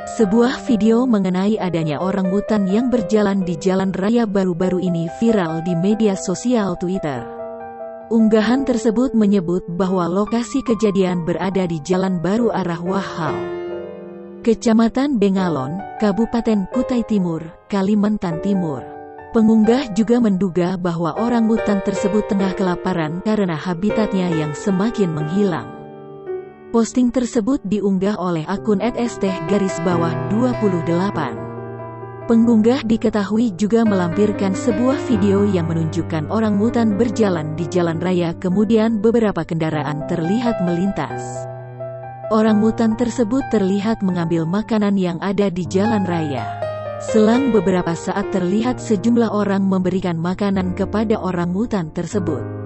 Sebuah video mengenai adanya orangutan yang berjalan di jalan raya baru-baru ini viral di media sosial Twitter. Unggahan tersebut menyebut bahwa lokasi kejadian berada di Jalan Baru arah Wahal, Kecamatan Bengalon, Kabupaten Kutai Timur, Kalimantan Timur. Pengunggah juga menduga bahwa orangutan tersebut tengah kelaparan karena habitatnya yang semakin menghilang. Posting tersebut diunggah oleh akun @st_28. Pengunggah diketahui juga melampirkan sebuah video yang menunjukkan orangutan berjalan di jalan raya, kemudian beberapa kendaraan terlihat melintas. Orangutan tersebut terlihat mengambil makanan yang ada di jalan raya. Selang beberapa saat terlihat sejumlah orang memberikan makanan kepada orangutan tersebut.